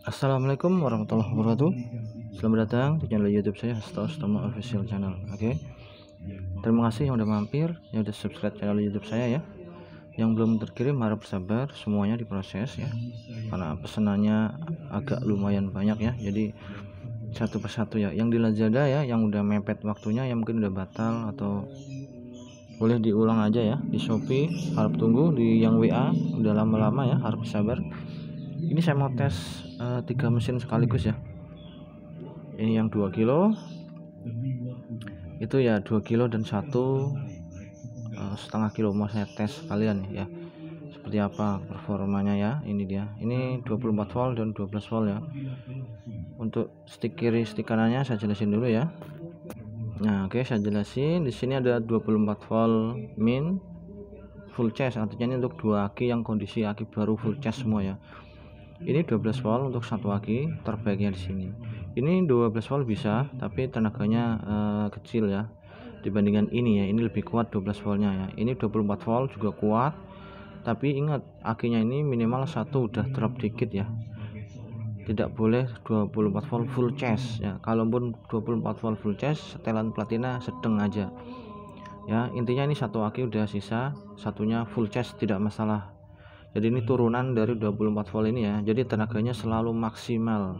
Assalamualaikum warahmatullahi wabarakatuh. Selamat datang di channel YouTube saya, Hasto Stomo Official Channel. Oke. Terima kasih yang udah mampir, yang udah subscribe channel YouTube saya ya. Yang belum terkirim harap bersabar, semuanya diproses ya. Karena pesanannya agak lumayan banyak ya. Jadi satu persatu ya. Yang di Lazada ya, yang udah mepet waktunya, yang mungkin udah batal atau boleh diulang aja ya. Di Shopee harap tunggu, di yang WA udah lama-lama ya, harap sabar. Ini saya mau tes 3 mesin sekaligus ya. Ini yang 2 kilo itu ya, 2 kilo dan 1,5 kilo mau saya tes sekalian ya, seperti apa performanya ya. Ini dia, ini 24 volt dan 12 volt ya. Untuk stick kiri stick kanannya saya jelasin dulu ya. Nah oke, saya jelasin. Di sini ada 24 volt min full charge, artinya ini untuk 2 aki yang kondisi aki baru full charge semua ya. Ini 12 volt untuk 1 aki, terbaiknya di sini. Ini 12 volt bisa, tapi tenaganya kecil ya dibandingkan ini ya. Ini lebih kuat 12 voltnya ya. Ini 24 volt juga kuat, tapi ingat akinya ini minimal satu udah drop dikit ya. Tidak boleh 24 volt full charge ya. Kalaupun 24 volt full charge, setelan platina sedang aja ya. Intinya ini satu aki udah sisa, satunya full charge tidak masalah. Jadi ini turunan dari 24 volt ini ya. Jadi tenaganya selalu maksimal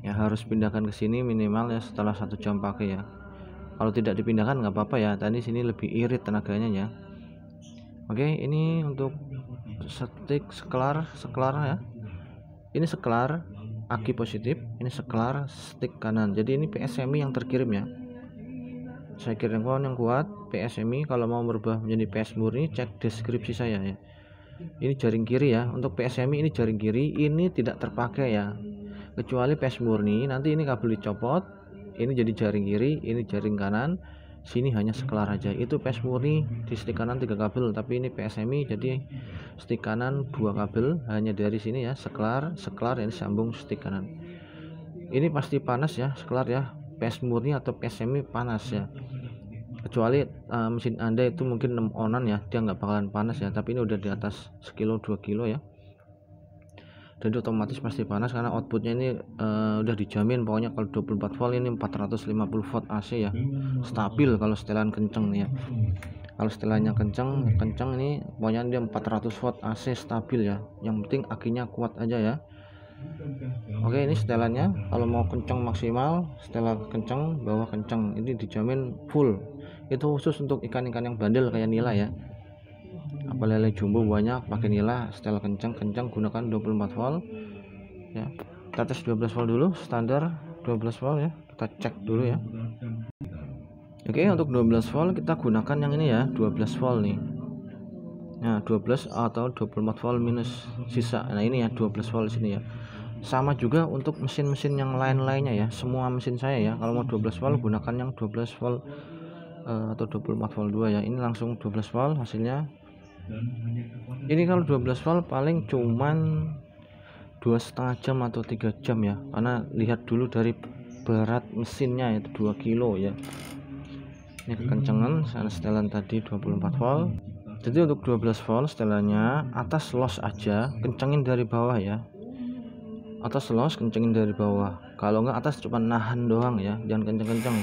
ya, harus pindahkan ke sini minimal ya setelah 1 jam pakai ya. Kalau tidak dipindahkan nggak apa-apa ya, tadi sini lebih irit tenaganya ya. Oke, ini untuk stick seklar ya. Ini seklar aki positif, ini seklar stick kanan. Jadi ini PSMI yang terkirim ya. Saya kirim yang kuat PSMI. Kalau mau berubah menjadi PS murni, cek deskripsi saya ya. Ini jaring kiri ya. Untuk PSMI ini jaring kiri, ini tidak terpakai ya. Kecuali PS murni, nanti ini kabel dicopot, ini jadi jaring kiri, ini jaring kanan, sini hanya seklar aja. Itu PS murni di stick kanan 3 kabel, tapi ini PSMI jadi stick kanan 2 kabel, hanya dari sini ya, seklar ini sambung stick kanan. Ini pasti panas ya, seklar ya. PS murni atau PSMI panas ya. Kecuali mesin Anda itu mungkin 6 onan ya, dia nggak bakalan panas ya. Tapi ini udah di atas sekilo 2 kilo ya, jadi otomatis pasti panas karena outputnya ini udah dijamin. Pokoknya kalau 24 volt ini 450 volt AC ya, stabil kalau setelan kenceng nih ya. Kalau setelannya kenceng ini pokoknya dia 400 volt AC stabil ya. Yang penting akinya kuat aja ya. Oke, ini setelannya kalau mau kenceng maksimal, setelan kenceng, bawah kenceng, ini dijamin full. Itu khusus untuk ikan-ikan yang bandel kayak nila ya. Apa lele jumbo banyak pakai nila, setelan kenceng gunakan 24 volt ya. Kita tes 12 volt dulu, standar 12 volt ya. Kita cek dulu ya. Oke, untuk 12 volt kita gunakan yang ini ya, 12 volt nih. Nah, 12 atau 24 volt minus sisa. Nah, ini ya 12 volt sini ya. Sama juga untuk mesin-mesin yang lain-lainnya ya. Semua mesin saya ya, kalau mau 12 volt gunakan yang 12 volt atau 24 volt 2 ya. Ini langsung 12 volt hasilnya. Ini kalau 12 volt paling cuman 2,5 jam atau 3 jam ya, karena lihat dulu dari berat mesinnya itu 2 kilo ya. Ini kekencangan sana setelan tadi 24 volt. Jadi untuk 12 volt setelannya atas los aja, kencengin dari bawah ya. Atas los kencengin dari bawah, kalau nggak atas cuma nahan doang ya, jangan kenceng-kenceng.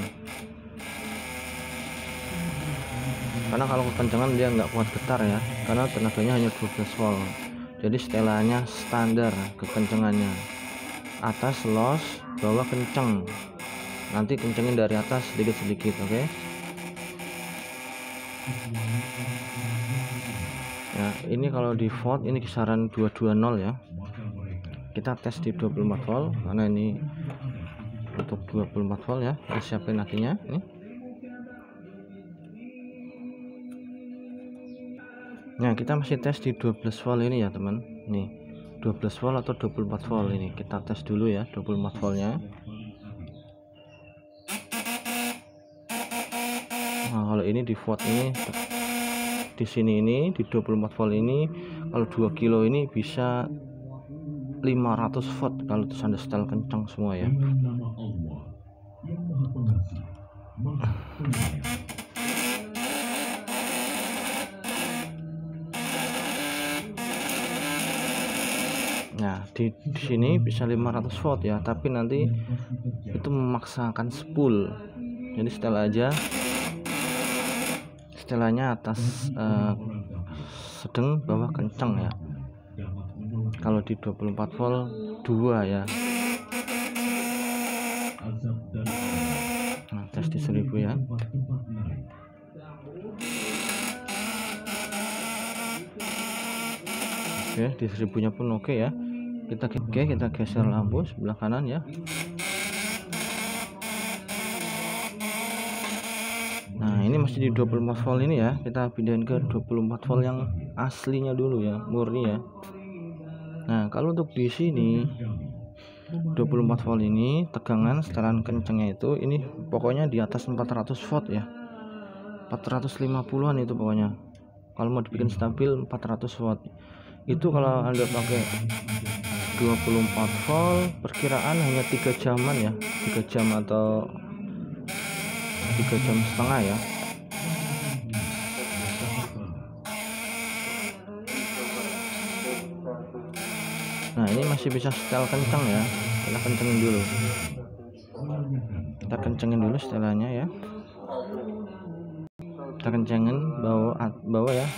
Karena kalau kekencangan dia nggak kuat getar ya, karena tenaganya hanya 12 volt. Jadi setelannya standar kekencangannya, atas los, bawah kenceng. Nanti kencengin dari atas sedikit-sedikit, oke? Ya, ini kalau di volt ini kisaran 220 ya. Kita tes di 24 volt karena ini untuk 24 volt ya. Kita siapin akinya ini. Nah, kita masih tes di 12 volt ini ya teman. Nih 12 volt atau 24 volt ini kita tes dulu ya, 24 voltnya. Nah, kalau ini di volt ini, di sini ini di 24 volt ini, kalau 2 kilo ini bisa 500 volt kalau Anda setel kencang semua ya. Nah di sini bisa 500 volt ya, tapi nanti itu memaksakan spool. Jadi setelahnya atas sedang, bawah kencang ya. Kalau di 24 volt 2 ya. Nah, tes di 1000 ya. Oke, di 1000-nya pun oke ya. Kita geser lampu sebelah kanan ya. Nah, ini masih di 24 volt ini ya. Kita pindahin ke 24 volt yang aslinya dulu ya, murni ya. Nah, kalau untuk di sini 24 volt ini tegangan setelan kencangnya itu ini pokoknya di atas 400 volt ya. 450-an itu pokoknya. Kalau mau dibikin stabil 400 watt. Itu kalau Anda pakai 24 volt perkiraan hanya 3 jaman ya, 3 jam atau 3 jam setengah ya. Nah, ini masih bisa setel kencang ya. Kita kencengin dulu. Kita kencengin dulu setelannya ya. Kita kencengin bawah ya.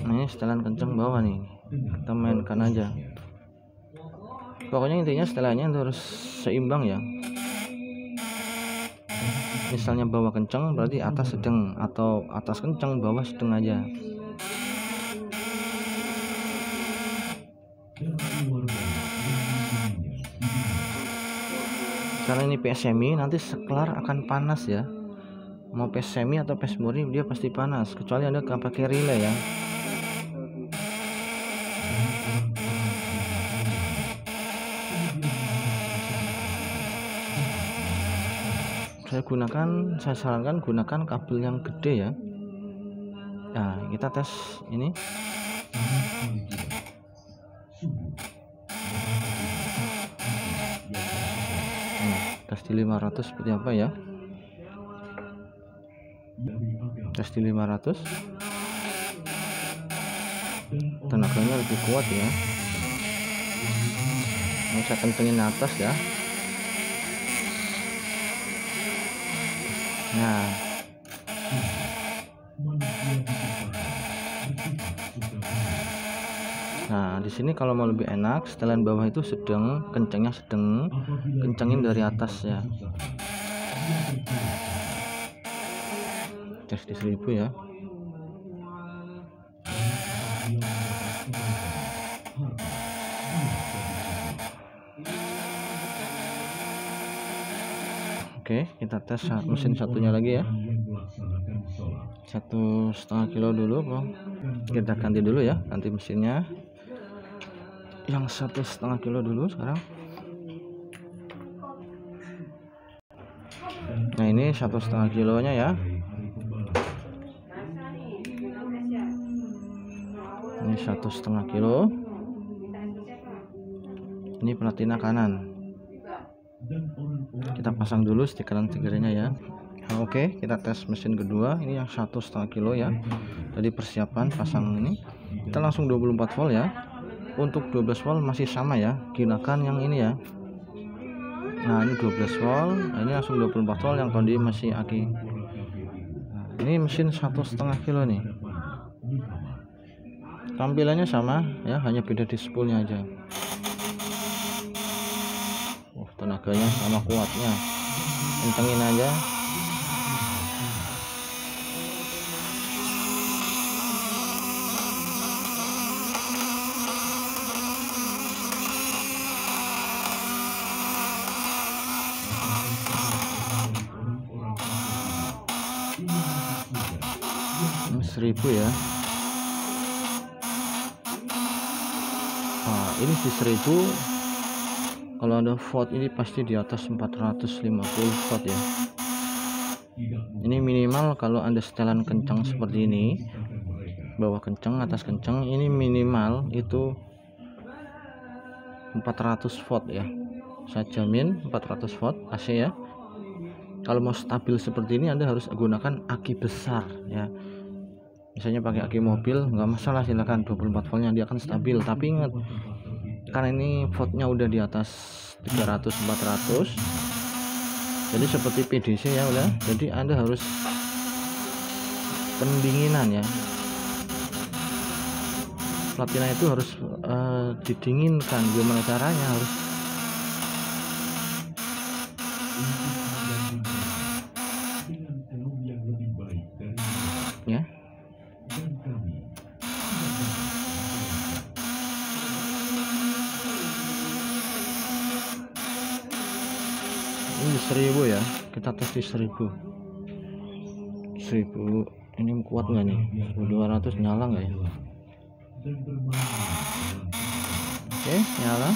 Nah, ini setelan kencang bawah nih. Kita mainkan aja. Pokoknya intinya setelannya harus seimbang ya. Misalnya bawah kencang berarti atas sedang, atau atas kencang bawah sedang aja. Karena ini PS semi, nanti seklar akan panas ya. Mau PS semi atau PS murni dia pasti panas, kecuali Anda nggak pakai relay ya. Saya sarankan gunakan kabel yang gede ya. Nah, kita tes ini. Tes di 500 seperti apa ya. Tes di 500. Tenaganya lebih kuat ya. Ini saya kencengin atas ya. Nah, di sini kalau mau lebih enak, setelan bawah itu sedang, kencangnya sedang, kencangin dari atas ya. Tes di 1000 ya. Oke, kita tes mesin satunya lagi ya. 1,5 kilo dulu bang. Kita ganti dulu ya, ganti mesinnya yang 1,5 kilo dulu sekarang. Nah, ini 1,5 kilonya ya. Ini 1,5 kilo. Ini platina kanan. Kita pasang dulu stikeran-stikernya ya. Nah, oke, kita tes mesin kedua. Ini yang 1,5 kilo ya. Jadi persiapan pasang ini. Kita langsung 24 volt ya. Untuk 12 volt masih sama ya. Gunakan yang ini ya. Nah, ini 12 volt. Nah, ini langsung 24 volt yang kondisi masih aki. Nah, ini mesin 1,5 kilo nih. Tampilannya sama ya, hanya beda di spoolnya aja. Tenaganya sama kuatnya, kencengin aja. Ini 1000 ya. Nah, ini di 1000. Kalau ada volt ini pasti di atas 450 volt ya. Ini minimal kalau Anda setelan kencang seperti ini, bawah kencang atas kencang, ini minimal itu 400 volt ya. Saya jamin 400 volt AC ya. Kalau mau stabil seperti ini Anda harus gunakan aki besar ya. Misalnya pakai aki mobil nggak masalah, silakan 24 voltnya dia akan stabil. Tapi ingat, karena ini voltnya udah di atas 300-400, jadi seperti PDC ya udah. Jadi Anda harus pendinginan ya. Platina itu harus didinginkan. Gimana caranya? Harus ya. Ini 1000 ya, kita tes di 1000. Ini kuat nggak nih? 1200 nyala nggak ya? Oke, nyala.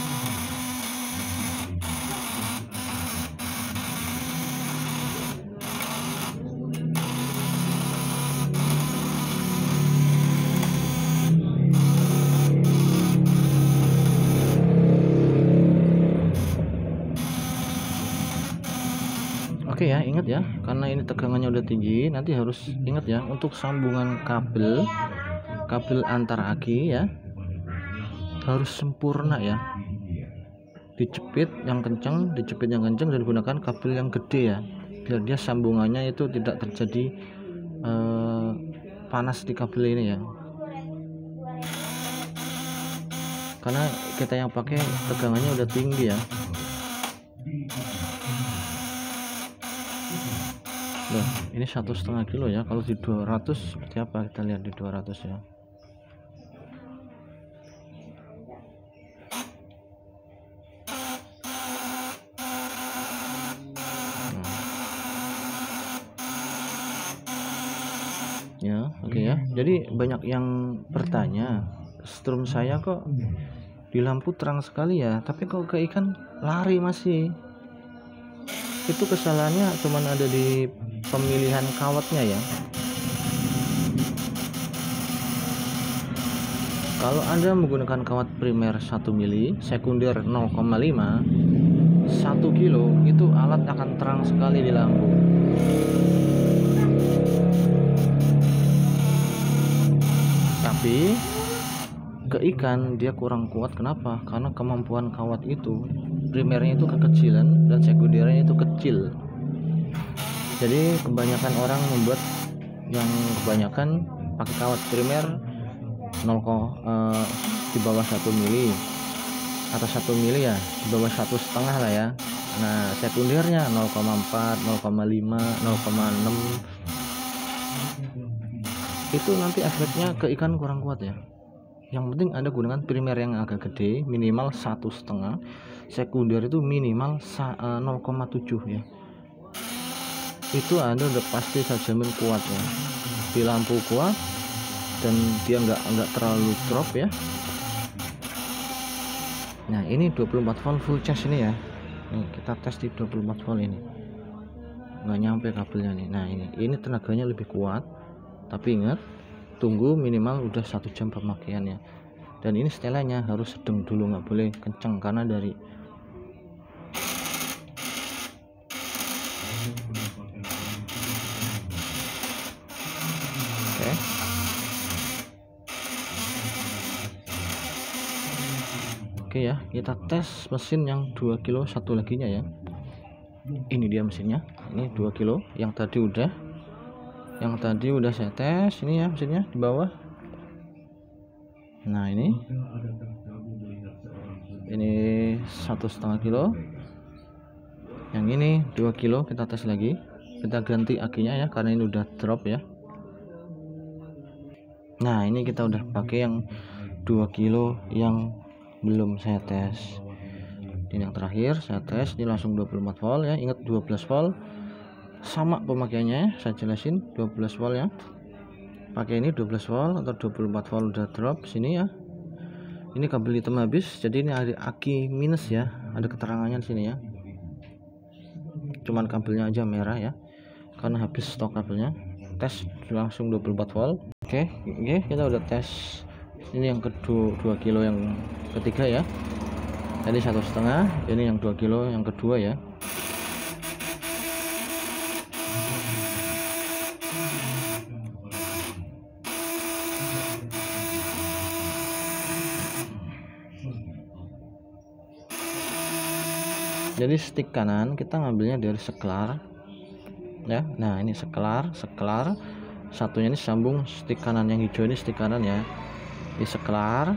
Oke ya, ingat ya, karena ini tegangannya udah tinggi, nanti harus ingat ya, untuk sambungan kabel antar aki ya harus sempurna ya. Dijepit yang kencang dan gunakan kabel yang gede ya, biar dia sambungannya itu tidak terjadi panas di kabel ini ya. Karena kita yang pakai tegangannya udah tinggi ya. Loh, ini 1,5 kilo ya. Kalau di 200 seperti apa? Kita lihat di 200 ya. Ya, oke ya. Jadi banyak yang bertanya, strum saya kok di lampu terang sekali ya, tapi kok ke ikan lari masih. Itu kesalahannya cuman ada di pemilihan kawatnya ya. Kalau Anda menggunakan kawat primer 1 mili, sekunder 0,5, 1 kilo, itu alat akan terang sekali di lampu. Tapi ke ikan dia kurang kuat. Kenapa? Karena kemampuan kawat itu primernya itu kekecilan dan sekundernya itu kecil. Jadi kebanyakan orang membuat yang kebanyakan pakai kawat primer di bawah 1 mili atau 1 mili ya, di bawah 1,5 lah ya. Nah sekundernya 0,4, 0,5, 0,6, itu nanti efeknya ke ikan kurang kuat ya. Yang penting Anda gunakan primer yang agak gede, minimal 1,5, sekunder itu minimal 0,7 ya. Itu Anda udah pasti saya jamin kuat ya, di lampu kuat dan dia nggak terlalu drop ya. Nah ini 24 volt full charge ini ya. Nih kita tes di 24 volt ini, nggak nyampe kabelnya nih. Nah ini tenaganya lebih kuat, tapi ingat tunggu minimal udah 1 jam pemakaiannya. Dan ini setelannya harus sedang dulu, nggak boleh kenceng karena dari Oke ya, kita tes mesin yang 2 kilo satu laginya ya. Ini dia mesinnya, ini 2 kilo yang tadi udah saya tes. Ini ya mesinnya di bawah. Nah ini 1,5 kilo, yang ini 2 kilo. Kita tes lagi, kita ganti akinya ya karena ini udah drop ya. Nah ini kita udah pakai yang 2 kilo yang belum saya tes. Ini yang terakhir saya tes, ini langsung 24 volt ya. Ingat 12 volt sama pemakaiannya, saya jelasin 12 volt ya. Pakai ini 12 volt atau 24 volt udah drop sini ya. Ini kabel hitam habis, jadi ini ada aki minus ya, ada keterangannya di sini ya. Cuman kabelnya aja merah ya, karena habis stok kabelnya. Tes langsung 24 volt. Oke, kita udah tes. Ini yang kedua 2 kilo yang ketiga ya. Tadi 1,5, ini yang 2 kilo yang kedua ya. Jadi stick kanan kita ngambilnya dari seklar ya. Nah ini seklar satunya ini sambung stick kanan, yang hijau ini stick kanan ya. Di seklar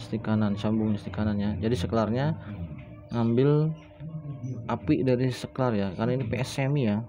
stick kanan, sambung stick kanannya. Jadi seklarnya ngambil api dari seklar ya, karena ini PS semi ya.